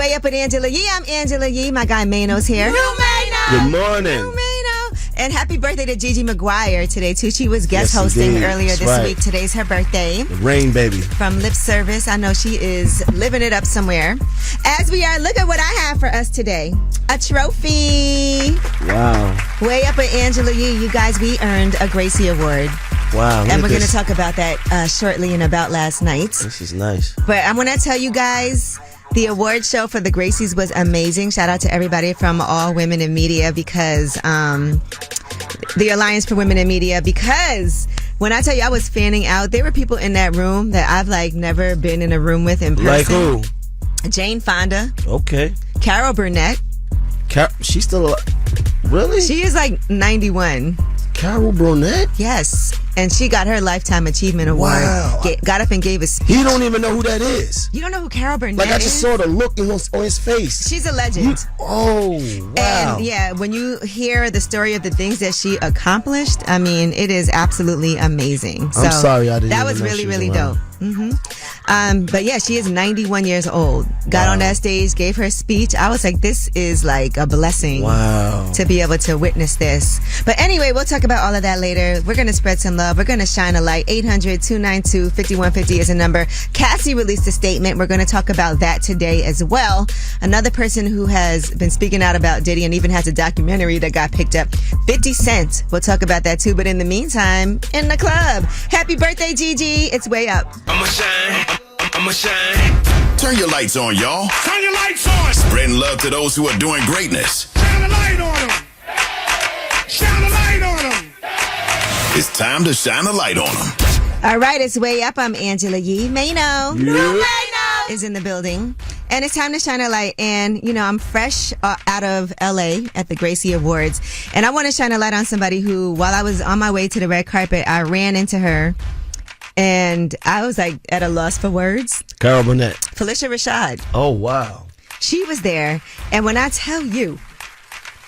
Way Up with Angela Yee. I'm Angela Yee. My guy Mano's here. Good morning. And happy birthday to Gigi McGuire today, too. She was guest hosting earlier this week. Today's her birthday. The rain baby. From Lip Service. I know she is living it up somewhere. As we are, look at what I have for us today. A trophy. Wow. Way Up with Angela Yee. You guys, we earned a Gracie Award. Wow. And we're going to talk about that shortly and about last night. This is nice. But I'm going to tell you guys, the award show for the Gracies was amazing. Shout out to everybody from All Women in Media because the Alliance for Women in Media, because when I tell you I was fanning out, there were people in that room that I've never been in a room with in person. Like who? Jane Fonda. Okay. Carol Burnett. She's still alive? Really? She is 91. Carol Burnett? Yes. And she got her Lifetime Achievement Award. Wow. Got up and gave a speech. He don't even know who that is. You don't know who Carol Burnett is? I just saw the look on his face. She's a legend. Wow. And yeah, when you hear the story of the things that she accomplished, I mean, it is absolutely amazing. So I'm sorry I didn't that was really, really dope. But yeah, she is 91 years old. Got on that stage, gave her speech. I was like, this is like a blessing. Wow. To be able to witness this. But anyway, we'll talk about all of that later. We're going to spread some love. We're going to shine a light. 800-292-5150 is a number. Cassie released a statement. We're going to talk about that today as well. Another person who has been speaking out about Diddy and even has a documentary that got picked up, 50 Cent. We'll talk about that too. But in the meantime, in the club. Happy birthday, Gigi. It's Way Up. I'ma shine. Turn your lights on, y'all. Turn your lights on. Spreading love to those who are doing greatness. Shine a light on them. Shine a light on them. It's time to shine a light on them. All right, it's Way Up. I'm Angela Yee. Mano. Yeah. Is in the building. And it's time to shine a light. And, you know, I'm fresh out of LA at the Gracie Awards. And I want to shine a light on somebody who, while I was on my way to the red carpet, I ran into her. And I was at a loss for words. Carol Burnett. Felicia Rashad. Oh, wow. She was there. And when I tell you,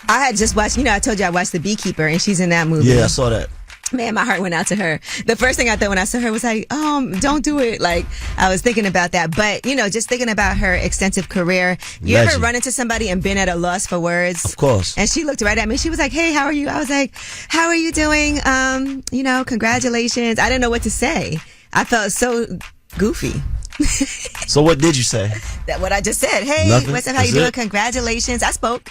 I had just watched, I told you I watched The Beekeeper and she's in that movie. Yeah, I saw that. Man, my heart went out to her. The first thing I thought when I saw her was don't do it. I was thinking about that. But, just thinking about her extensive career. You ever run into somebody and been at a loss for words? Of course. And she looked right at me. She was like, hey, how are you? I was like, how are you doing? Congratulations. I didn't know what to say. I felt so goofy. So what did you say? That what I just said. Hey, nothing? What's up? How you doing? Congratulations. I spoke.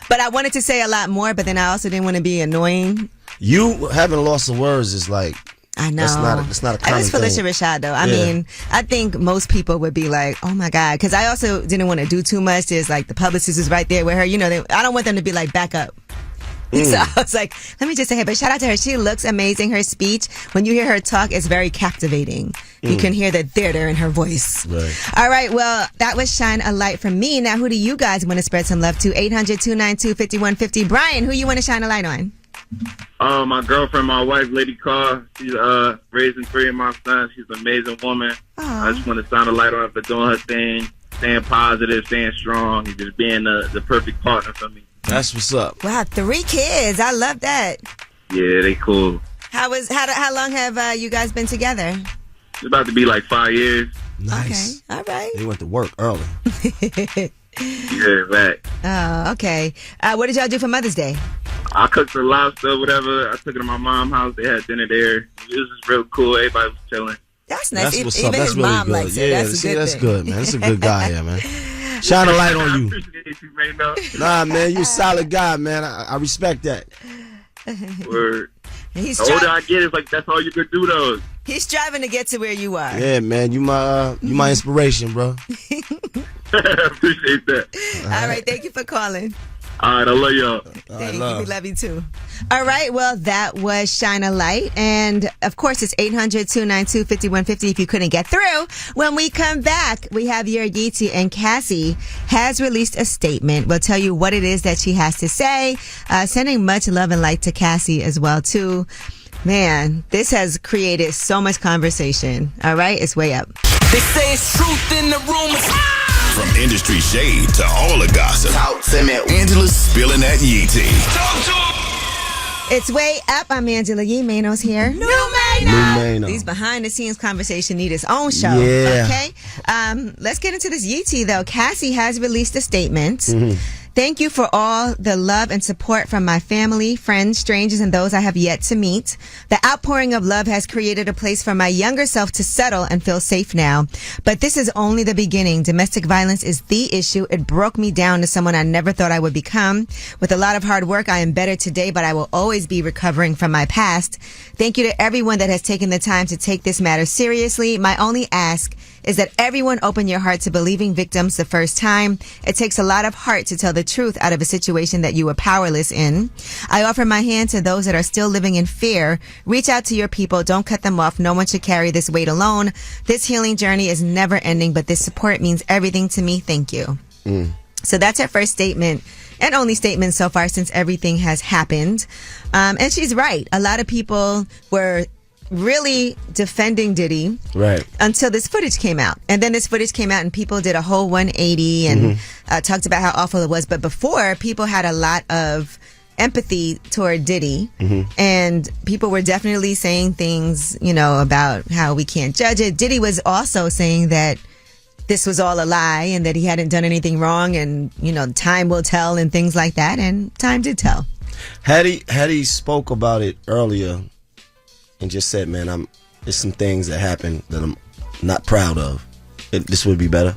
But I wanted to say a lot more, but then I also didn't want to be annoying. You having loss of words is I know. It's not a common thing. Felicia Rashad, though. I mean, I think most people would be like, oh my God. Because I also didn't want to do too much. There's the publicist is right there with her. I don't want them to be back up. So I was like, let me just say, hey, but shout out to her. She looks amazing. Her speech, when you hear her talk, is very captivating. You can hear the theater in her voice. Right. All right. Well, that was Shine a Light from me. Now, who do you guys want to spread some love to? 800-292-5150. Brian, who you want to shine a light on? My girlfriend, my wife, Lady Carr. She's raising 3 of my sons. She's an amazing woman. Aww. I just want to shine a light on her for doing her thing, staying positive, staying strong, and just being the perfect partner for me. That's what's up. Wow, 3 kids. I love that. Yeah, they cool. How long have you guys been together? It's about to be 5 years. Nice. Okay. All right. They went to work early. Yeah, right. Oh, okay. What did y'all do for Mother's Day? I cooked the lobster, whatever. I took it to my mom's house. They had dinner there. It was just real cool. Everybody was chilling. That's nice. That's what's Even up. That's his really mom good. likes it. Yeah, That's good, man. That's a good guy here, man. Shine a light on you. I appreciate you, man. Nah, man, you a solid guy, man. I respect that. Word. The older I get, it's that's all you could do, though. He's striving to get to where you are. Yeah, man, you my inspiration, bro. Appreciate that. All right, thank you for calling. All right, I love y'all. Thank you. We love you too. All right, well, that was Shine a Light. And of course, it's 800-292-5150 if you couldn't get through. When we come back, we have your Yeetie, and Cassie has released a statement. We'll tell you what it is that she has to say. Sending much love and light to Cassie as well, too. Man, this has created so much conversation. All right, it's Way Up. They say it's truth in the rumors. From industry shade to all the gossip, Talk to me. Angela's spilling that Yee tea. Talk to him. It's way up. I'm Angela Yee. Mano's here. New Mano. These behind the scenes conversation need its own show. Yeah. Okay. Let's get into this Yee tea though. Cassie has released a statement. Thank you for all the love and support from my family, friends, strangers, and those I have yet to meet. The outpouring of love has created a place for my younger self to settle and feel safe now. But this is only the beginning. Domestic violence is the issue. It broke me down to someone I never thought I would become. With a lot of hard work, I am better today, but I will always be recovering from my past. Thank you to everyone that has taken the time to take this matter seriously. My only ask is that everyone open your heart to believing victims the first time. It takes a lot of heart to tell the truth out of a situation that you were powerless in. I offer my hand to those that are still living in fear. Reach out to your people. Don't cut them off. No one should carry this weight alone. This healing journey is never ending, but this support means everything to me. Thank you. So that's her first statement and only statement so far since everything has happened. And she's right. A lot of people were really defending Diddy until this footage came out. And then this footage came out and people did a whole 180 and talked about how awful it was. But before, people had a lot of empathy toward Diddy. And people were definitely saying things, you know, about how we can't judge it. Diddy was also saying that this was all a lie and that he hadn't done anything wrong and, you know, time will tell and things like that. And time did tell. Had he spoke about it earlier and just said, man, there's some things that happened that I'm not proud of, this would be better?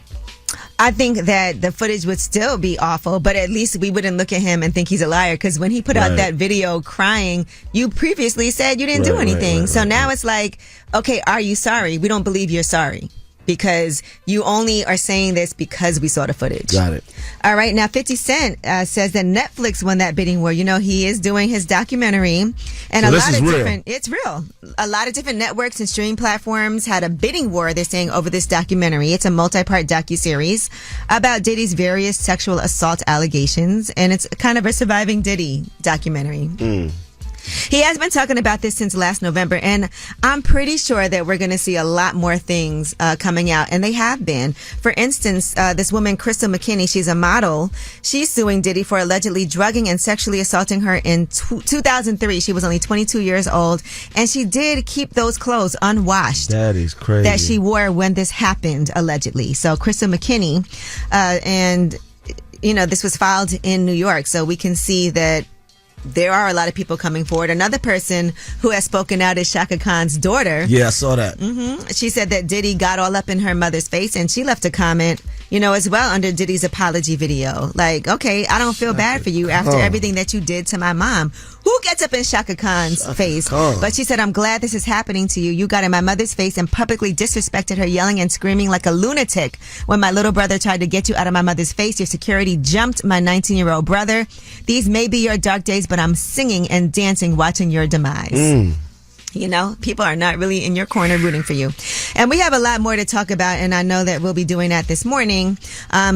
I think that the footage would still be awful, but at least we wouldn't look at him and think he's a liar. Because when he put out that video crying, you previously said you didn't do anything. So now it's like, okay, are you sorry? We don't believe you're sorry. Because you only are saying this because we saw the footage. Got it. All right. Now, 50 Cent says that Netflix won that bidding war. You know, he is doing his documentary. And so a this lot is of real. different, it's real. A lot of different networks and streaming platforms had a bidding war, they're saying, over this documentary. It's a multi-part docuseries about Diddy's various sexual assault allegations. And it's kind of a surviving Diddy documentary. He has been talking about this since last November, and I'm pretty sure that we're going to see a lot more things coming out, and they have been. For instance, this woman, Crystal McKinney, she's a model. She's suing Diddy for allegedly drugging and sexually assaulting her in 2003. She was only 22 years old, and she did keep those clothes unwashed. That is crazy. That she wore when this happened, allegedly. So Crystal McKinney, and, you know, this was filed in New York, so we can see that there are a lot of people coming forward. Another person who has spoken out is Shaka Khan's daughter. Yeah, I saw that. She said that Diddy got all up in her mother's face, and she left a comment, you know, as well under Diddy's apology video. Like, okay, I don't feel bad for you after everything that you did to my mom. Who gets up in Shaka Khan's face? But she said, I'm glad this is happening to you. You got in my mother's face and publicly disrespected her, yelling and screaming like a lunatic. When my little brother tried to get you out of my mother's face, your security jumped my 19-year-old brother. These may be your dark days, but I'm singing and dancing watching your demise. You know, people are not really in your corner rooting for you. And we have a lot more to talk about, and I know that we'll be doing that this morning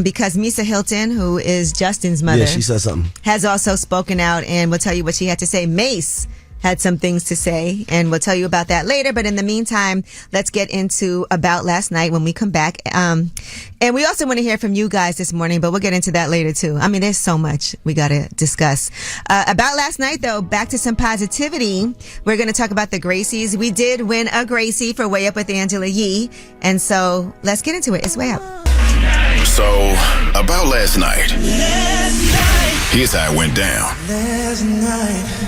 because Misa Hilton, who is Justin's mother, she said something, has also spoken out, and we'll tell you what she had to say. Mace had some things to say, and we'll tell you about that later. But in the meantime, let's get into About Last Night when we come back. And we also want to hear from you guys this morning, but we'll get into that later too. I mean, there's so much we got to discuss. About last night, though, back to some positivity. We're going to talk about the Gracies. We did win a Gracie for Way Up with Angela Yee. And so let's get into it. It's Way Up. So, about last night. Here's how it went down.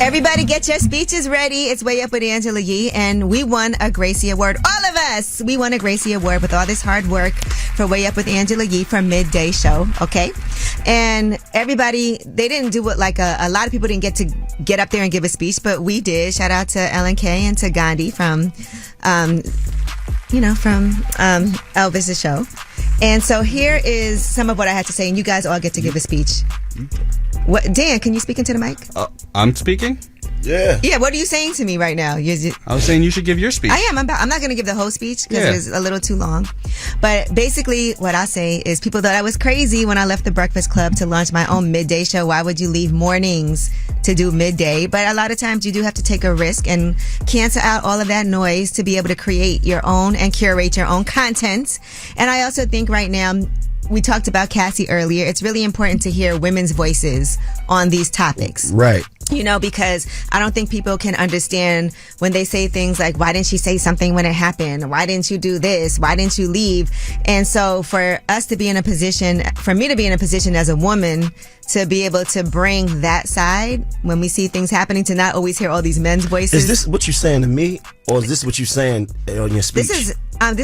Everybody get your speeches ready. It's Way Up with Angela Yee, and we won a Gracie Award. All of us! We won a Gracie Award with all this hard work for Way Up with Angela Yee for Midday Show, okay? And everybody, they didn't do it like a lot of people didn't get to get up there and give a speech, but we did. Shout out to LNK and to Gandhi from Elvis's show. And so here is some of what I had to say, and you guys all get to give a speech. What, Dan, can you speak into the mic? I'm speaking? Yeah. Yeah, what are you saying to me right now? I was saying you should give your speech. I am. I'm not going to give the whole speech because it's a little too long. But basically what I say is people thought I was crazy when I left the Breakfast Club to launch my own midday show. Why would you leave mornings to do midday? But a lot of times you do have to take a risk and cancel out all of that noise to be able to create your own and curate your own content. And I also think right now we talked about Cassie earlier. It's really important to hear women's voices on these topics. Right. You know, because I don't think people can understand when they say things like, why didn't she say something when it happened? Why didn't you do this? Why didn't you leave? And so for us to be in a position, for me to be in a position as a woman to be able to bring that side when we see things happening, to not always hear all these men's voices. Is this what you're saying to me, or is this what you're saying on your speech? I'm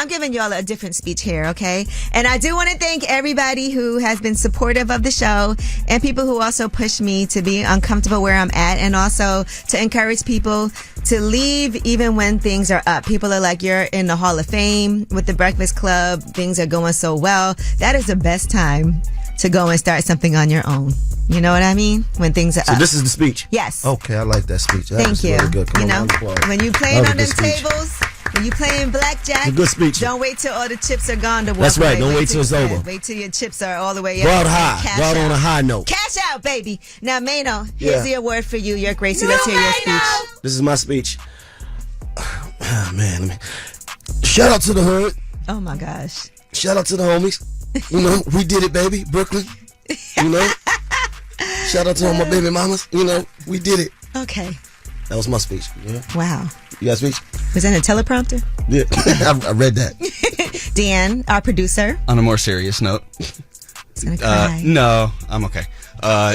giving y'all a different speech here, okay? And I do want to thank everybody who has been supportive of the show and people who also push me to be uncomfortable where I'm at, and also to encourage people to leave even when things are up. People are like, you're in the Hall of Fame with the Breakfast Club. Things are going so well. That is the best time to go and start something on your own. You know what I mean? When things are up. So this is the speech? Yes. Okay, I like that speech. That Thank you. Really good. You know, when you playing on them tables, when you playing blackjack, it's a good speech. Don't wait till all the chips are gone to walk That's right. away. Don't wait till it's over. Wait till your chips are all the way Go out. out high. Go out on a high note. Cash out, baby. Now, Mano, here's the award for you. You're Gracie. No, Let's hear your speech. This is my speech. Oh, man. Shout out to the hood. Oh, my gosh. Shout out to the homies. You know, we did it, baby. Brooklyn. You know? Shout out to all my baby mamas. You know, we did it. Okay. That was my speech. Yeah. Wow. You got a speech? Was that a teleprompter? Yeah. I read that. Dan, our producer. On a more serious note. He's gonna cry. No, I'm okay.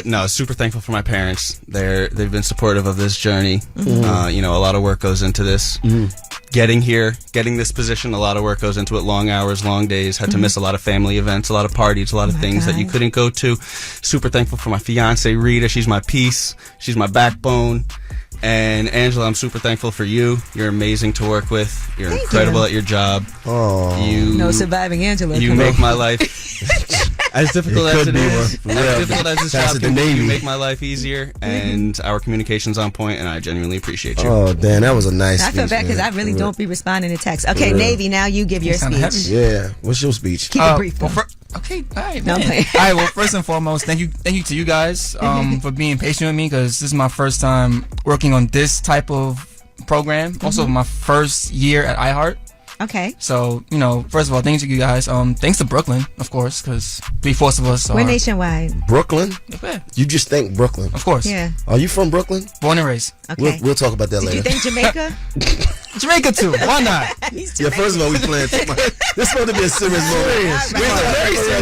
No, super thankful for my parents. They've been supportive of this journey. Mm-hmm. You know, a lot of work goes into this. Getting here, getting this position, a lot of work goes into it. Long hours, long days. Had to miss a lot of family events, a lot of parties, a lot of things that you couldn't go to. Super thankful for my fiance Rita. She's my peace. She's my backbone. And Angela, I'm super thankful for you. You're amazing to work with. You're incredible at your job. Oh, no surviving Angela. You make my life as difficult as it is. As difficult as this job can be, you make my life easier, and our communication's on point, and I genuinely appreciate you. Oh, Dan, that was a nice speech. I feel bad because I really don't be responding to texts. Okay, Navy, now you give your speech. Yeah, what's your speech? Keep it brief. Okay, all right, No, man. All right, well, first and foremost, thank you to you guys for being patient with me, because this is my first time working on this type of program. Also, my first year at iHeart. Okay. So, you know, first of all, thanks to you guys. Thanks to Brooklyn, of course, because 3/4 of us are... We're nationwide. Brooklyn? Yeah. You just think Brooklyn? Of course. Yeah. Are you from Brooklyn? Born and raised. Okay. We'll talk about that later. Did you think Jamaica? Jamaica too. Why not? Yeah, first of all, we playing too much. This is supposed to be a serious moment.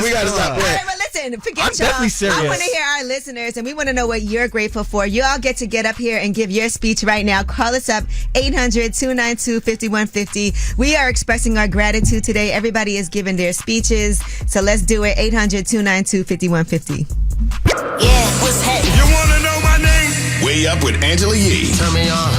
We got to stop All playing. right, well, listen, forget I'm y'all. definitely serious. I want to hear our listeners, and we want to know what you're grateful for. You all get to get up here and give your speech right now. Call us up, 800-292-5150. We are expressing our gratitude today. Everybody is giving their speeches, so let's do it, 800-292-5150. Yeah, what's happening? You want to know my name? Way Up with Angela Yee. Turn me on.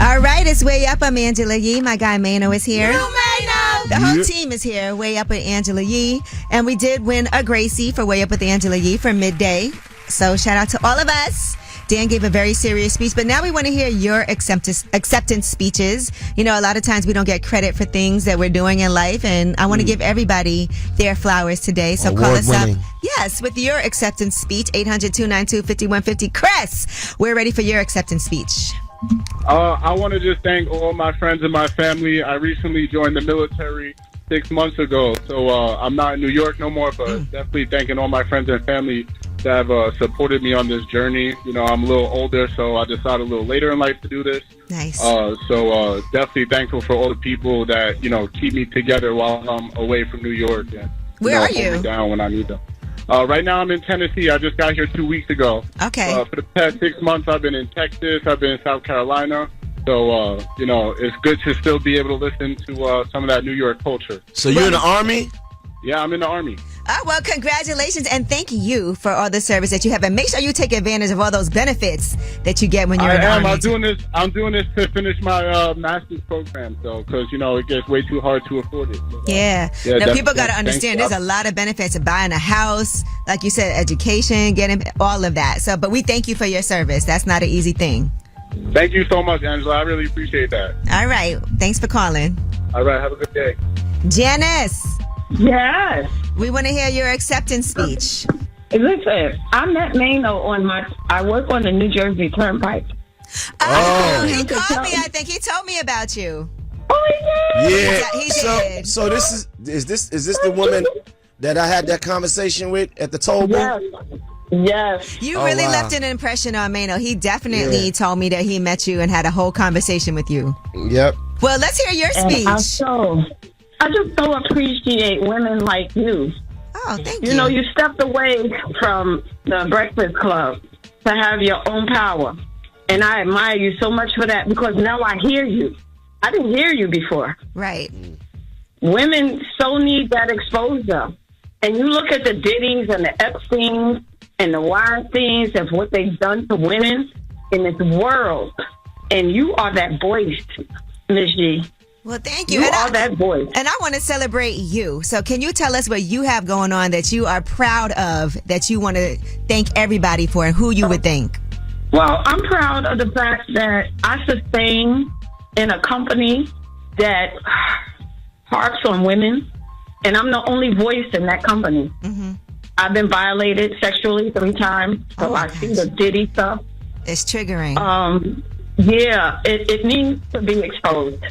All right, it's Way Up. I'm Angela Yee. My guy Mano is here. The whole team is here, Way Up with Angela Yee. And we did win a Gracie for Way Up with Angela Yee for midday. So shout out to all of us. Dan gave a very serious speech, but now we want to hear your acceptance speeches. You know, a lot of times we don't get credit for things that we're doing in life, and I want to give everybody their flowers today. So call us up. Yes, with your acceptance speech, 800-292-5150. Chris, we're ready for your acceptance speech. I want to just thank all my friends and my family. I recently joined the military 6 months ago, so I'm not in New York no more, but definitely thanking all my friends and family that have supported me on this journey. You know, I'm a little older, so I decided a little later in life to do this. Nice. So definitely thankful for all the people that, you know, keep me together while I'm away from New York. And, Where are hold you? me down when I need them. Right now I'm in Tennessee. I just got here 2 weeks ago. Okay. For the past 6 months, I've been in Texas. I've been in South Carolina. So, you know, it's good to still be able to listen to some of that New York culture. So you're in the Army? Yeah, I'm in the Army. Well, congratulations, and thank you for all the service that you have. And make sure you take advantage of all those benefits that you get when you're in the Army. I'm doing this to finish my master's program, so because, you know, it gets way too hard to afford it. So, Yeah. Now, people got to understand there's a lot of benefits of buying a house, like you said, education, getting all of that. So, but we thank you for your service. That's not an easy thing. Thank you so much, Angela. I really appreciate that. All right. Thanks for calling. All right. Have a good day. Janice. Yes. We want to hear your acceptance speech. Listen, I met Mano I work on the New Jersey Turnpike. Oh, he called me. I think he told me about you. Oh, he did? Yeah. He did. So this is this the woman that I had that conversation with at the toll booth? Yes. You Oh, really wow. left an impression on Mano. He definitely told me that he met you and had a whole conversation with you. Yep. Well, let's hear your And speech. I just so appreciate women like you. Oh, thank you. You know, you stepped away from the Breakfast Club to have your own power. And I admire you so much for that because now I hear you. I didn't hear you before. Right. Women so need that exposure. And you look at the Diddys and the Epsteins and the Weinsteins of what they've done to women in this world. And you are that voice, Ms. G. Well, thank you. You And are that voice. And I want to celebrate you. So can you tell us what you have going on that you are proud of, that you want to thank everybody for, and who you would thank? Well, I'm proud of the fact that I sustain in a company that harps on women, and I'm the only voice in that company. Mm-hmm. I've been violated sexually 3 times, so I see the Diddy stuff. It's triggering. Yeah, it needs to be exposed.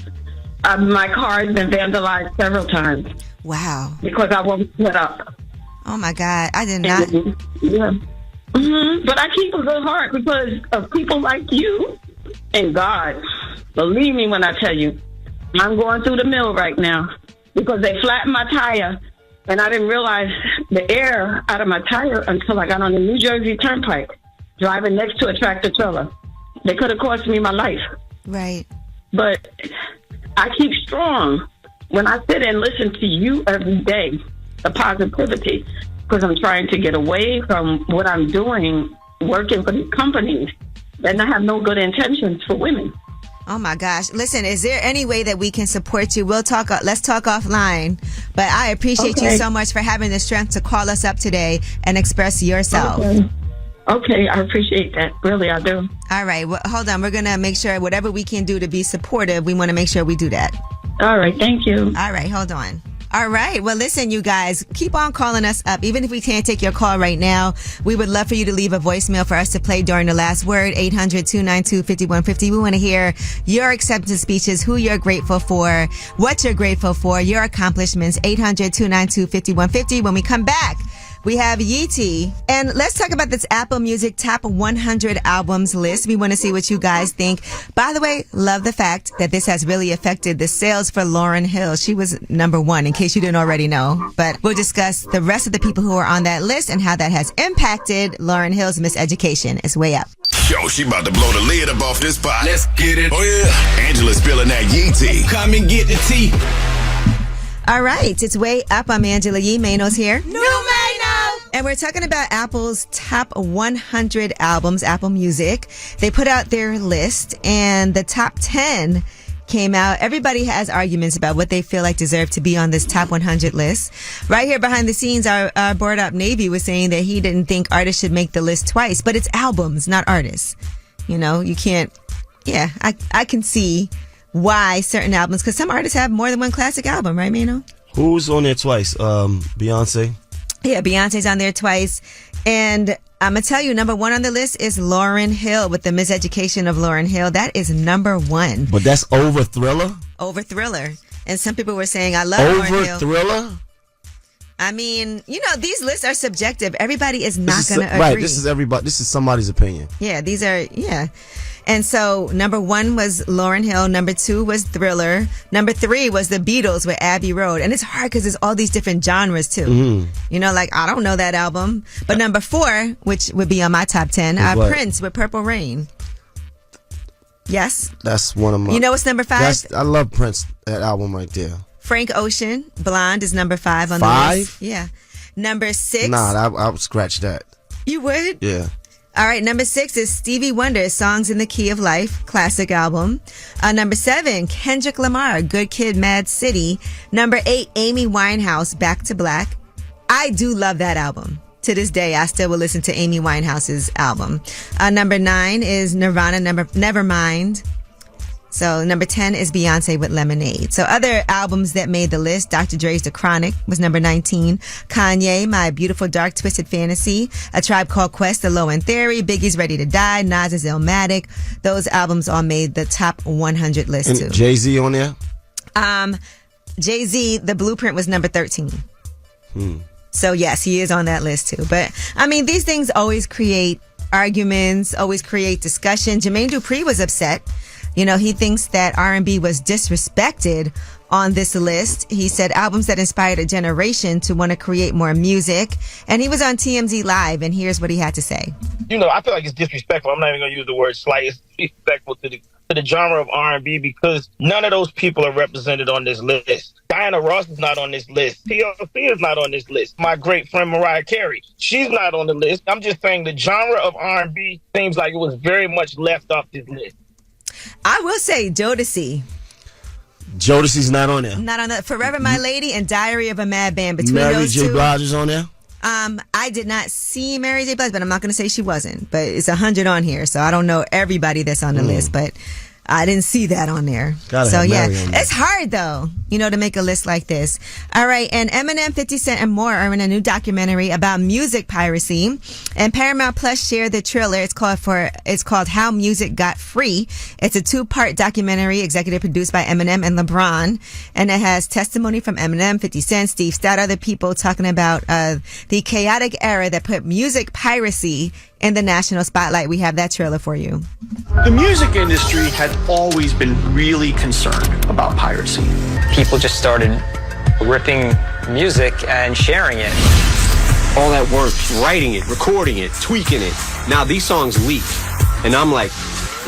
My car has been vandalized several times. Wow. Because I won't put up. Oh, my God. I did not. Yeah. Mm-hmm. But I keep a good heart because of people like you and God. Believe me when I tell you, I'm going through the mill right now because they flattened my tire, and I didn't realize the air out of my tire until I got on the New Jersey Turnpike, driving next to a tractor trailer. They could have cost me my life. Right. But I keep strong when I sit and listen to you every day, the positivity, because I'm trying to get away from what I'm doing, working for these companies, and I have no good intentions for women. Oh my gosh. Listen, is there any way that we can support you? We'll talk, let's talk offline, but I appreciate you so much for having the strength to call us up today and express yourself. Okay, I appreciate that. Really, I do. All right. Well, hold on. We're going to make sure whatever we can do to be supportive, we want to make sure we do that. All right. Thank you. All right. Hold on. All right. Well, listen, you guys, keep on calling us up. Even if we can't take your call right now, we would love for you to leave a voicemail for us to play during the last word, 800-292-5150. We want to hear your acceptance speeches, who you're grateful for, what you're grateful for, your accomplishments, 800-292-5150. When we come back, we have Yeetie. And let's talk about this Apple Music Top 100 Albums list. We want to see what you guys think. By the way, love the fact that this has really affected the sales for Lauryn Hill. She was number 1, in case you didn't already know. But we'll discuss the rest of the people who are on that list and how that has impacted Lauryn Hill's miseducation. It's way up. Yo, she about to blow the lid up off this pot. Let's get it. Oh, yeah. Angela's spilling that Yeetie. Come and get the tea. All right. It's way up. I'm Angela Yee. Mano's here. No, Mano! And we're talking about Apple's top 100 albums, Apple Music. They put out their list, and the top 10 came out. Everybody has arguments about what they feel like deserve to be on this top 100 list. Right here behind the scenes, our Board Up Navy was saying that he didn't think artists should make the list twice, but it's albums, not artists. You know, you can't, I can see why certain albums, because some artists have more than one classic album, right, Mano? Who's on there twice? Beyonce? Yeah, Beyonce's on there twice. And I'm going to tell you, number 1 on the list is Lauryn Hill with the miseducation of Lauryn Hill. That is number 1. But that's over Thriller? Over Thriller. And some people were saying, I love Lauryn Hill. Over Thriller? I mean, you know, these lists are subjective. Everybody is not going to agree. Right, this is somebody's opinion. Yeah, these are, And so number 1 was Lauryn Hill. Number 2 was Thriller. Number 3 was the Beatles with Abbey Road. And it's hard because there's all these different genres too. Mm-hmm. You know, like I don't know that album. But number 4, which would be on my top 10, Prince with Purple Rain. Yes. That's one of my. You know what's number 5? I love Prince, that album right there. Frank Ocean, Blonde is number 5 on the list. Yeah. Number 6. Nah, I would scratch that. You would? Yeah. All right, number 6 is Stevie Wonder, Songs in the Key of Life, classic album. Number 7, Kendrick Lamar, Good Kid, Mad City. Number 8, Amy Winehouse, Back to Black. I do love that album. To this day, I still will listen to Amy Winehouse's album. Number 9 is Nirvana, Nevermind. So number 10 is Beyonce with Lemonade. So other albums that made the list, Dr. Dre's The Chronic was number 19. Kanye, My Beautiful Dark Twisted Fantasy. A Tribe Called Quest, The Low End Theory. Biggie's Ready to Die. Nas's Illmatic. Those albums all made the top 100 list and too. Jay-Z on there? Jay-Z, The Blueprint was number 13. So yes, he is on that list too. But I mean, these things always create arguments, always create discussion. Jermaine Dupri was upset. You know, he thinks that R&B was disrespected on this list. He said albums that inspired a generation to want to create more music. And he was on TMZ Live, and here's what he had to say. You know, I feel like it's disrespectful. I'm not even going to use the word slight. It's disrespectful to the genre of R&B because none of those people are represented on this list. Diana Ross is not on this list. TLC is not on this list. My great friend Mariah Carey, she's not on the list. I'm just saying the genre of R&B seems like it was very much left off this list. I will say Jodeci. Jodeci's not on there. Not on the Forever My Lady and Diary of a Madman. Between Mary those J. two, Blige is on there. I did not see Mary J. Blige, but I'm not going to say she wasn't. But it's 100 on here, so I don't know everybody that's on the list, but I didn't see that on there. Gotta so have yeah, Mary on there. it's hard though, you know, to make a list like this. All right, and Eminem, 50 Cent, and more are in a new documentary about music piracy. And Paramount Plus shared the trailer. It's called How Music Got Free. It's a 2-part documentary, executive produced by Eminem and LeBron, and it has testimony from Eminem, 50 Cent, Steve Stout, other people talking about the chaotic era that put music piracy in the national spotlight. We have that trailer for you. The music industry had always been really concerned about piracy. People just started ripping music and sharing it. All that work, writing it, recording it, tweaking it. Now these songs leak. And I'm like,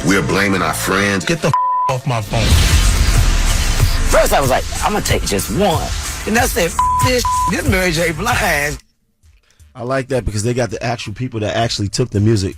we're blaming our friends. Get the off my phone. First I was like, I'm gonna take just one. And I said, this Mary J. Blige. I like that because they got the actual people that actually took the music.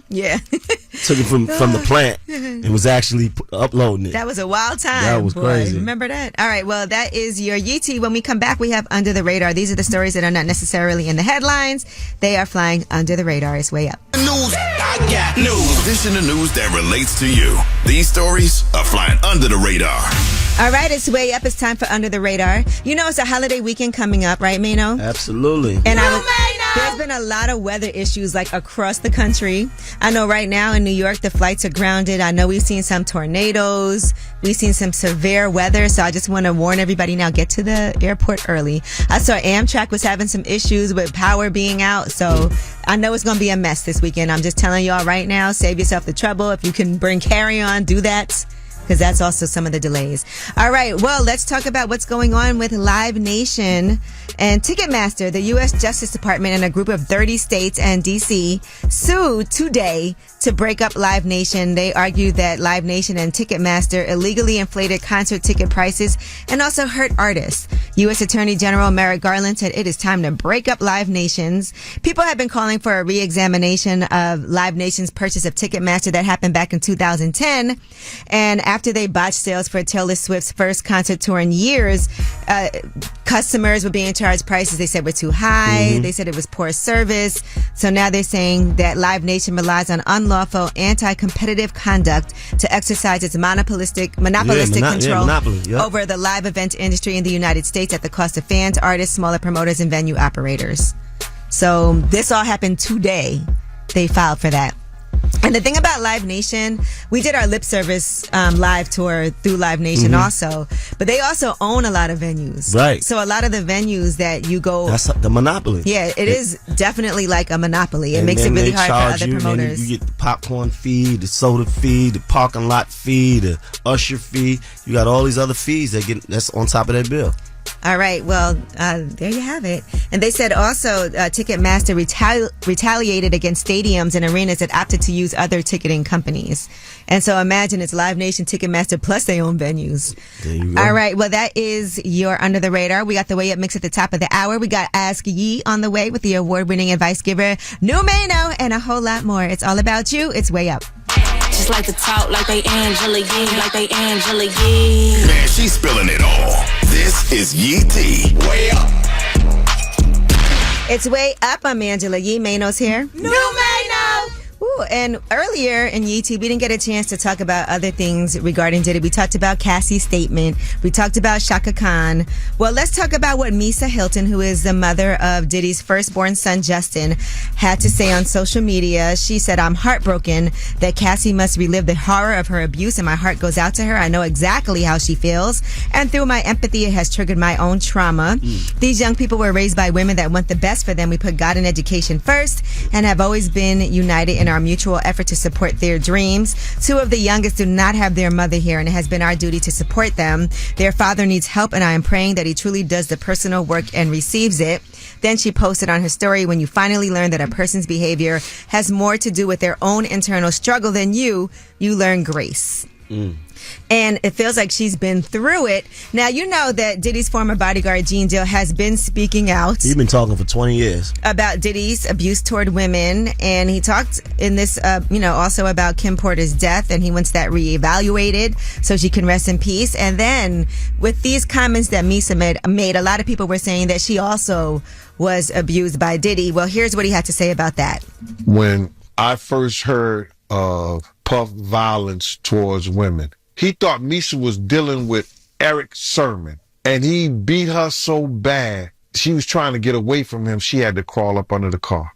Yeah. Took it from the plant and was actually uploading it. That was a wild time. That was crazy. Remember that? All right. Well, that is your Yeetie. When we come back, we have Under the Radar. These are the stories that are not necessarily in the headlines. They are flying under the radar. It's way up. News, I got news. This in the news that relates to you. These stories are flying under the radar. All right. It's way up. It's time for Under the Radar. You know, it's a holiday weekend coming up, right, Mano? Absolutely. And there's been a lot of weather issues like across the country. I know right now in New York, the flights are grounded. I know we've seen some tornadoes. We've seen some severe weather. So I just want to warn everybody now, get to the airport early. I saw Amtrak was having some issues with power being out. So I know it's going to be a mess this weekend. I'm just telling y'all right now, save yourself the trouble. If you can bring carry-on, do that, because that's also some of the delays. All right, well, let's talk about what's going on with Live Nation and Ticketmaster. The U.S. Justice Department and a group of 30 states and D.C. sued today to break up Live Nation. They argued that Live Nation and Ticketmaster illegally inflated concert ticket prices and also hurt artists. U.S. Attorney General Merrick Garland said it is time to break up Live Nations. People have been calling for a re-examination of Live Nation's purchase of Ticketmaster that happened back in 2010. And after they botched sales for Taylor Swift's first concert tour in years, customers were being charged prices they said were too high. They said it was poor service. So now they're saying that Live Nation relies on unlawful anti-competitive conduct to exercise its monopolistic control over the live event industry in the United States at the cost of fans, artists, smaller promoters, and venue operators. So this all happened today. They filed for that. And the thing about Live Nation, we did our lip service live tour through Live Nation also, but they also own a lot of venues. Right. So a lot of the venues that you go... That's the monopoly. Yeah, it is definitely like a monopoly. It makes it really hard for other promoters. You get the popcorn fee, the soda fee, the parking lot fee, the usher fee. You got all these other fees that's on top of that bill. All right. Well, there you have it. And they said also Ticketmaster retaliated against stadiums and arenas that opted to use other ticketing companies. And so imagine it's Live Nation, Ticketmaster, plus they own venues. There you go. All right. Well, that is your Under the Radar. We got the Way Up mix at the top of the hour. We got Ask Yee on the way with the award-winning advice giver, New Mano, and a whole lot more. It's all about you. It's Way Up. Just like to talk like they Angela Yee, like they Angela Yee. Man, she's spilling it all. This is Yeetie. Way up. It's Way Up. I'm Angela Yee. Mano's here. New Mano. Ooh, And earlier in YouTube, we didn't get a chance to talk about other things regarding Diddy. We talked about Cassie's statement. We talked about Shaka Khan. Well, let's talk about what Misa Hilton, who is the mother of Diddy's firstborn son, Justin, had to say on social media. She said, I'm heartbroken that Cassie must relive the horror of her abuse, and my heart goes out to her. I know exactly how she feels. And through my empathy, it has triggered my own trauma. These young people were raised by women that want the best for them. We put God and education first and have always been united in our mutual effort to support their dreams. Two of the youngest do not have their mother here, and it has been our duty to support them. Their father needs help, and I am praying that he truly does the personal work and receives it. Then she posted on her story, when you finally learn that a person's behavior has more to do with their own internal struggle than you learn grace. And it feels like she's been through it. Now, you know that Diddy's former bodyguard, Gene Deal, has been speaking out. He's been talking for 20 years. About Diddy's abuse toward women. And he talked in this, also about Kim Porter's death. And he wants that reevaluated so she can rest in peace. And then with these comments that Misa made, a lot of people were saying that she also was abused by Diddy. Well, here's what he had to say about that. When I first heard of Puff violence towards women, he thought Misa was dealing with Eric Sermon, and he beat her so bad, she was trying to get away from him. She had to crawl up under the car.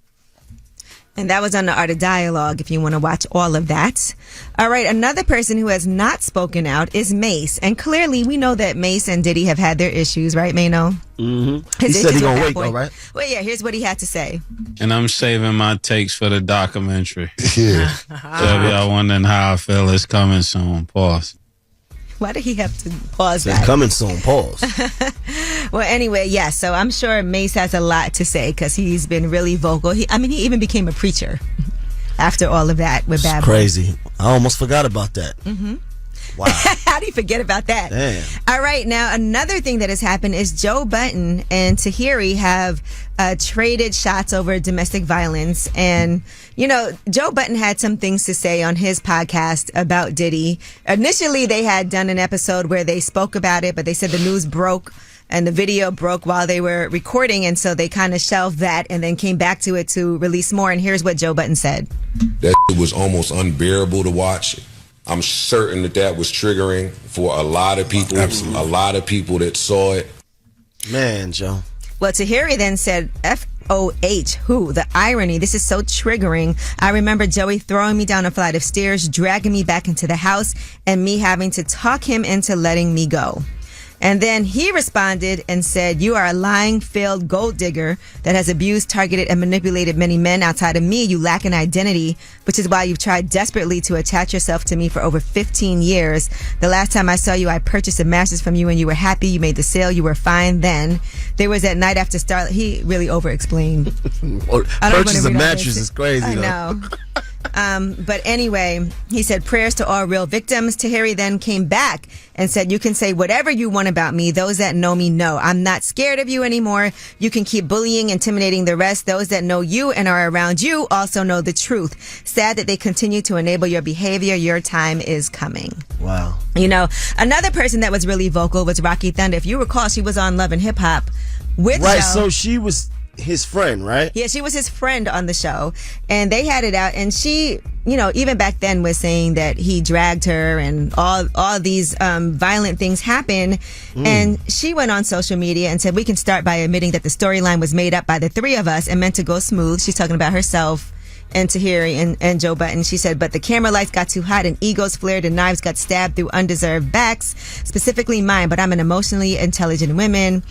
And that was on the Art of Dialogue, if you want to watch all of that. All right, another person who has not spoken out is Mace. And clearly, we know that Mace and Diddy have had their issues, right, Mano? Mm-hmm. He said he's going to wait, though, right? Well, yeah, here's what he had to say. And I'm saving my takes for the documentary. Yeah. So if y'all wondering how I feel, it's coming soon. Pause. Why did he have to pause It's that? coming soon. Pause. Well, anyway, yes. So I'm sure Mace has a lot to say because he's been really vocal. He even became a preacher after all of that with Bad Boy. Crazy. I almost forgot about that. Mm-hmm. Wow. How do you forget about that? Damn. All right. Now, another thing that has happened is Joe Budden and Tahiri have traded shots over domestic violence. And, Joe Budden had some things to say on his podcast about Diddy. Initially, they had done an episode where they spoke about it, but they said the news broke and the video broke while they were recording. And so they kind of shelved that and then came back to it to release more. And here's what Joe Budden said. That was almost unbearable to watch. I'm certain that was triggering for a lot of people. Absolutely. A lot of people that saw it. Man, Joe. Well, Tahiri then said, FOH, who? The irony. This is so triggering. I remember Joey throwing me down a flight of stairs, dragging me back into the house, and me having to talk him into letting me go. And then he responded and said, you are a lying, failed gold digger that has abused, targeted, and manipulated many men outside of me. You lack an identity, which is why you've tried desperately to attach yourself to me for over 15 years. The last time I saw you, I purchased a mattress from you and you were happy. You made the sale. You were fine then. There was that night after Starlight. He really over-explained. Purchase a mattress is crazy, I know. But anyway, he said, prayers to all real victims. Tahiri then came back and said, you can say whatever you want about me. Those that know me know. I'm not scared of you anymore. You can keep bullying, intimidating the rest. Those that know you and are around you also know the truth. Sad that they continue to enable your behavior. Your time is coming. Wow. Another person that was really vocal was Rocky Thunder. If you recall, she was on Love and Hip Hop with Right, Joe. so she was his friend, right? Yeah, she was his friend on the show, and they had it out, and she, even back then was saying that he dragged her and all these violent things happened. And she went on social media and said, we can start by admitting that the storyline was made up by the three of us and meant to go smooth. She's talking about herself and Tahiri and Joe Budden. She said, but the camera lights got too hot and egos flared and knives got stabbed through undeserved backs, specifically mine, but I'm an emotionally intelligent woman.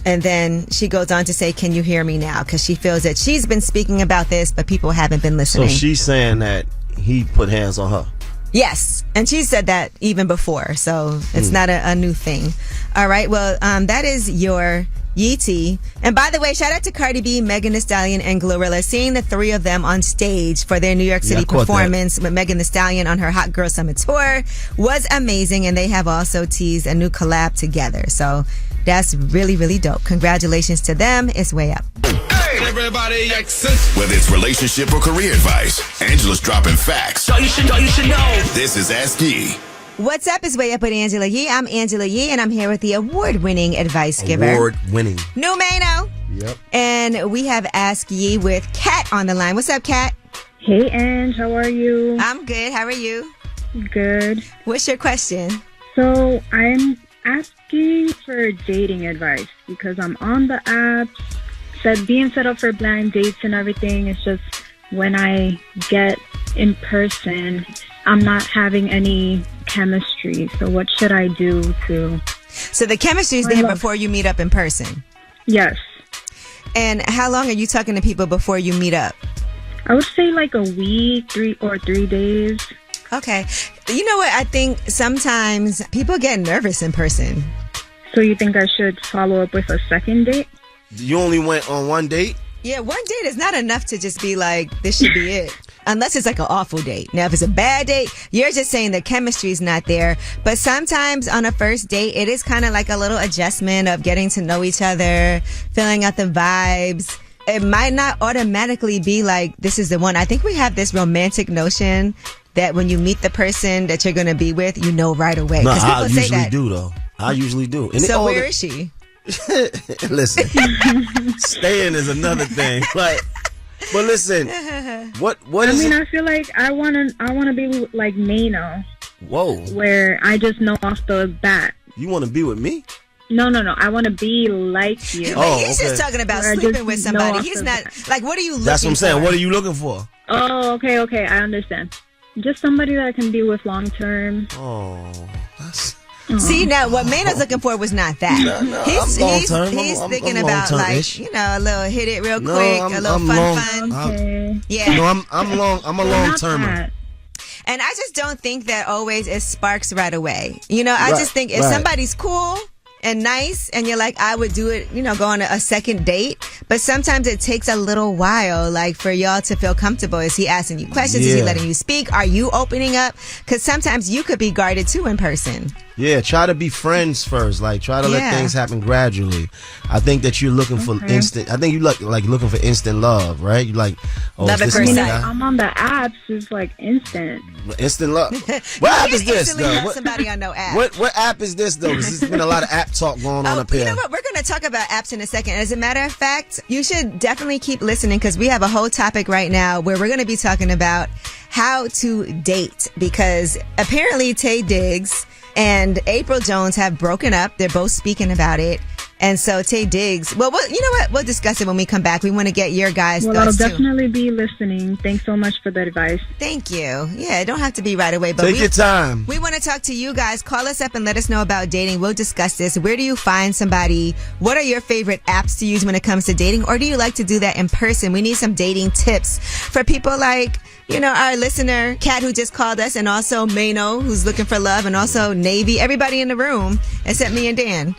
And then she goes on to say, can you hear me now? Because she feels that she's been speaking about this, but people haven't been listening. So she's saying that he put hands on her. Yes. And she said that even before. So it's not a new thing. All right. Well, that is your Yeetie. And by the way, shout out to Cardi B, Megan Thee Stallion, and Glorilla. Seeing the three of them on stage for their New York City performance with Megan Thee Stallion on her Hot Girl Summer Tour was amazing. And they have also teased a new collab together. So that's really, really dope. Congratulations to them. It's way up. Hey, everybody, whether it's relationship or career advice, Angela's dropping facts. You should know. This is Ask Yee. What's up? It's Way Up with Angela Yee. I'm Angela Yee, and I'm here with the award-winning advice giver. Award-winning. New Mano. Yep. And we have Ask Yee with Kat on the line. What's up, Kat? Hey, Ange, how are you? I'm good. How are you? Good. What's your question? So I'm asking for dating advice because I'm on the apps, being set up for blind dates and everything. It's just when I get in person, I'm not having any chemistry. So what should I do to... So the chemistry is there before you meet up in person? Yes. And how long are you talking to people before you meet up? I would say like a week, 3 days. Okay. You know what? I think sometimes people get nervous in person. So you think I should follow up with a second date? You only went on one date? Yeah, one date is not enough to just be like, this should be it. Unless it's like an awful date. Now, if it's a bad date, you're just saying the chemistry is not there. But sometimes on a first date, it is kind of like a little adjustment of getting to know each other, filling out the vibes. It might not automatically be like, this is the one. I think we have this romantic notion that when you meet the person that you're going to be with, you know right away. No, I say usually that. do, though. I usually do. And So where is she? Listen, staying is another thing. But listen, what is it? I feel like I wanna be like Mano. Whoa. Where I just know off the bat. You want to be with me? No. I want to be like you. He's just talking about sleeping with somebody. He's not like, what are you looking for? That's what I'm saying. What are you looking for? Oh, okay. I understand. Just somebody that I can be with long term. Oh, See, now what Mano's looking for was not that. No, he's I'm long-term. he's I'm thinking about like, a little hit it real quick, a little fun. Okay. Yeah. No, I'm a long termer. And I just don't think that always it sparks right away. I just think if somebody's cool and nice and you're like, I would do it, go on a second date. But sometimes it takes a little while, like for y'all to feel comfortable. Is he asking you questions? Is he letting you speak? Are you opening up? Because sometimes you could be guarded too in person. Yeah, try to be friends first. Like, try to let things happen gradually. I think that you're looking for instant. I think you looking for instant love, right? You like, love at first sight. I'm on the apps. It's like instant. Instant love. What app is this, though? Love somebody on no app. What app is this, though? Because there's been a lot of app talk going on up here. You know what? We're going to talk about apps in a second. As a matter of fact, you should definitely keep listening because we have a whole topic right now where we're going to be talking about how to date because apparently Taye Diggs and April Jones have broken up. They're both speaking about it. And so Taye Diggs, well, you know what? We'll discuss it when we come back. We want to get your guys' Well, I'll thoughts too. definitely be listening. Thanks so much for the advice. Thank you. Yeah, it don't have to be right away. But Take your time. We want to talk to you guys. Call us up and let us know about dating. We'll discuss this. Where do you find somebody? What are your favorite apps to use when it comes to dating? Or do you like to do that in person? We need some dating tips for people like, our listener, Kat, who just called us, and also Mano, who's looking for love, and also Navy, everybody in the room, except me and Dan,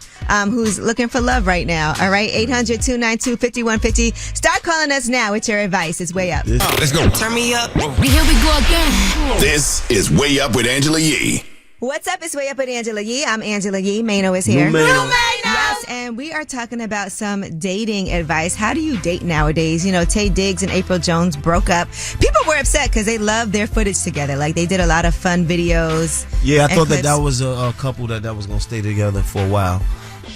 who's looking for love right now. All right, 800-292-5150. Start calling us now with your advice. It's Way Up. Let's go. Turn me up. Here we go again. This is Way Up with Angela Yee. What's up? It's Way Up with Angela Yee. I'm Angela Yee. Mano is here. Mano. Yes, and we are talking about some dating advice. How do you date nowadays? Taye Diggs and April Jones broke up. People were upset because they loved their footage together. Like, they did a lot of fun videos. Yeah, I thought clips. that was a couple that was going to stay together for a while.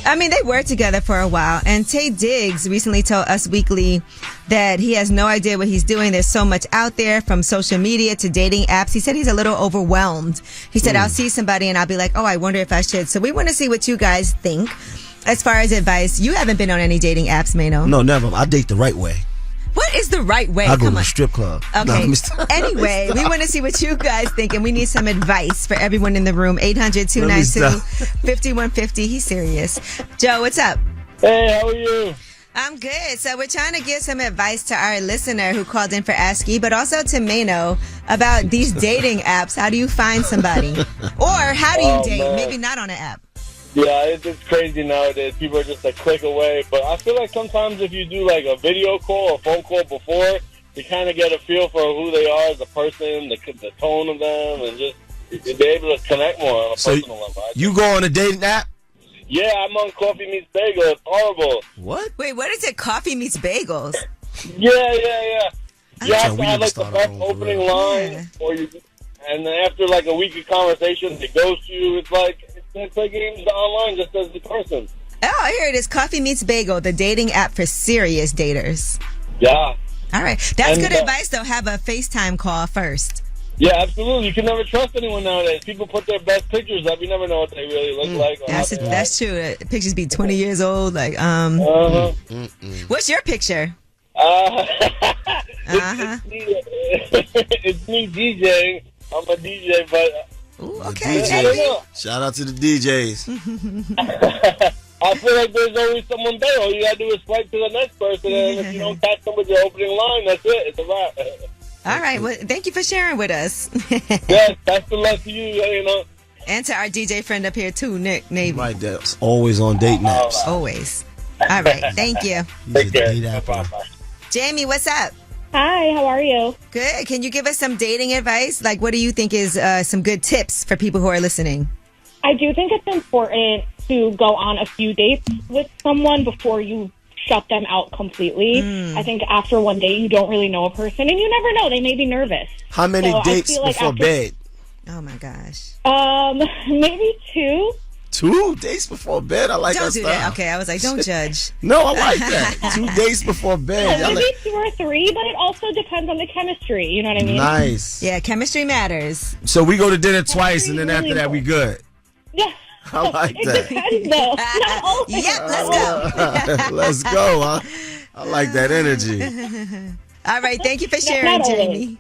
I mean, they were together for a while. And Taye Diggs recently told Us Weekly that he has no idea what he's doing. There's so much out there, from social media to dating apps. He said he's a little overwhelmed. He said, I'll see somebody and I'll be like, oh, I wonder if I should. So we want to see what you guys think. As far as advice, you haven't been on any dating apps, Mano. No, never. I date the right way. What is the right way? I go Come to on. a strip club. Okay. No, Anyway, we want to see what you guys think, and we need some advice for everyone in the room. 800-292-5150. He's serious. Joe, what's up? Hey, how are you? I'm good. So we're trying to give some advice to our listener who called in for Ask-E, but also to Mano about these dating apps. How do you find somebody? Or how do you date? Man. Maybe not on an app. Yeah, it's crazy nowadays. People are just a click away. But I feel like sometimes if you do like a video call or phone call before, you kind of get a feel for who they are as a person, the tone of them, and just be able to connect more on a personal level. You go on a dating app? Yeah, I'm on Coffee Meets Bagel. It's horrible. What? Wait, what is it? Coffee Meets Bagels? Yeah. You have to we have need like to the start best our own opening career. line, and then after like a week of conversation, they ghost you. It's like games online just as the person. Oh, here it is. Coffee Meets Bagel, the dating app for serious daters. Yeah. All right. That's And, good advice, though. Have a FaceTime call first. Yeah, absolutely. You can never trust anyone nowadays. People put their best pictures up. You never know what they really look like. That's true. Pictures be 20 years old. Like, What's your picture? It's me DJing. I'm a DJ, but okay. Shout out to the DJs. I feel like there's always someone better. All you gotta do is swipe to the next person, and if you don't catch them with your opening line, that's it. It's a wrap. All right. Well, thank you for sharing with us. Yes, that's the luck to you. And to our DJ friend up here too, Nick Navy. Right, that's always on date naps. Always. All right. Thank you. Take care. Jamie, what's up? Hi, how are you? Good. Can you give us some dating advice? Like, what do you think is some good tips for people who are listening? I do think it's important to go on a few dates with someone before you shut them out completely. I think after one date, you don't really know a person, and you never know. They may be nervous. How many dates before bed? Oh, my gosh. Maybe 2. 2 dates before bed? I like Don't that do style. that. Okay, I was like, don't judge. No, I like that. 2 dates before bed. Maybe 2 or 3, but it also depends on the chemistry. You know what I mean? Nice. Yeah, chemistry matters. So we go to dinner twice, and then after that, we good. Yeah. I like It that. depends, though. Not always. Yep, let's go. Let's go. I like that energy. All right, thank you for sharing, Not always. Jamie.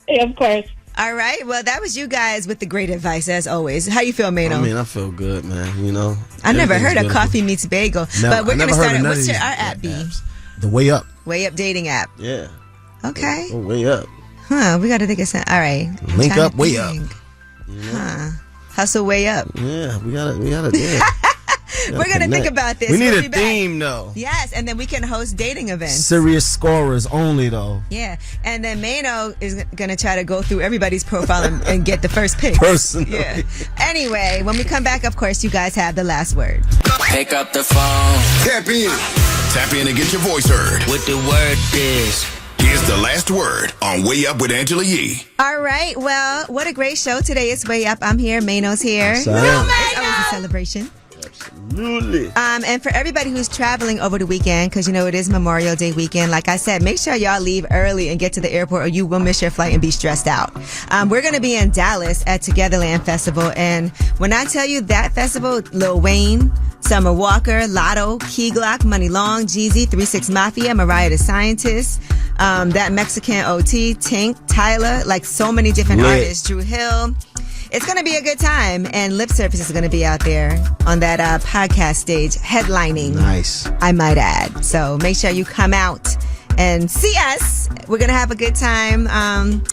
Yeah, of course. All right, well, that was you guys with the great advice, as always. How you feel, Mano? I mean, I feel good, man. I never heard of Everything's Coffee Meets Bagel, but we're going to start it. What's our app be? The Way Up. Way Up dating app. Yeah. Okay. Oh, Way Up. Huh, we got to think of something. All right. Link Trying up, to Way think. Up. Huh. Hustle Way Up. Yeah, we gotta yeah. We're going to think about this. We need We'll a be back. theme, though. Yes, and then we can host dating events. Serious scorers only, though. Yeah, and then Mano is going to try to go through everybody's profile and get the first pick. Personally. Yeah. Anyway, when we come back, of course, you guys have the last word. Pick up the phone. Tap in. Tap in and get your voice heard. What the word is. Here's the last word on Way Up with Angela Yee. All right, well, what a great show today. It's Way Up. I'm here. Mano's here. It's always a celebration. Absolutely. And for everybody who's traveling over the weekend, because you know it is Memorial Day weekend, like I said, make sure y'all leave early and get to the airport or you will miss your flight and be stressed out. We're going to be in Dallas at Togetherland Festival. And when I tell you that festival, Lil Wayne, Summer Walker, Lotto, Key Glock, Money Long, Jeezy, 3-6 Mafia, Mariah the Scientist, that Mexican OT, Tink, Tyler, like so many different artists, Drew Hill. It's going to be a good time, and Lip Service is going to be out there on that podcast stage, headlining. Nice. I might add. So make sure you come out and see us. We're going to have a good time.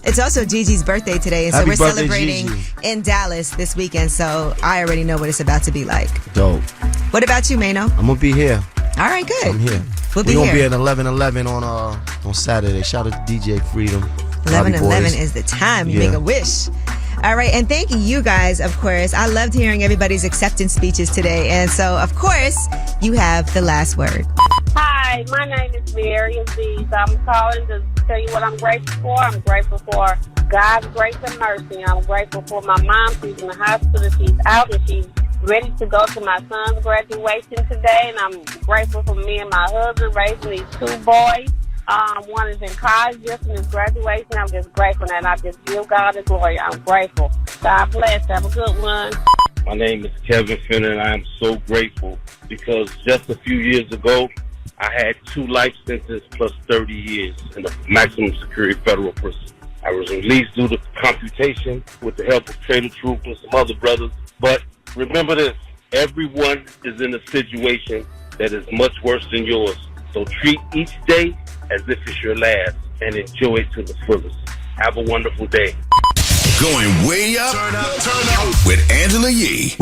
It's also Gigi's birthday today, and so Happy we're birthday, celebrating Gigi. in Dallas this weekend, so I already know what it's about to be like. Dope. What about you, Mano? I'm gonna be here. All right, good. I'm here. We'll We're be gonna here. be at 11:11 on Saturday. Shout out to DJ Freedom. 11:11 is the time. You Yeah. make a wish. All right, and thank you guys, of course. I loved hearing everybody's acceptance speeches today. And so, of course, you have the last word. Hi, my name is Mary Aziz. I'm calling to tell you what I'm grateful for. I'm grateful for God's grace and mercy. I'm grateful for my mom. She's in the hospital. She's out and she's ready to go to my son's graduation today. And I'm grateful for me and my husband raising these 2 boys. One is in college, just in his graduation. I'm just grateful, and I just give God the glory. I'm grateful. God bless. Have a good one. My name is Kevin Finner, and I am so grateful because just a few years ago, I had 2 life sentences plus 30 years in the maximum security federal prison. I was released due to computation with the help of Trader Troop and some other brothers. But remember this, everyone is in a situation that is much worse than yours. So treat each day as if it's your last and enjoy it to the fullest. Have a wonderful day. Going way up, turn up with Angela Yee.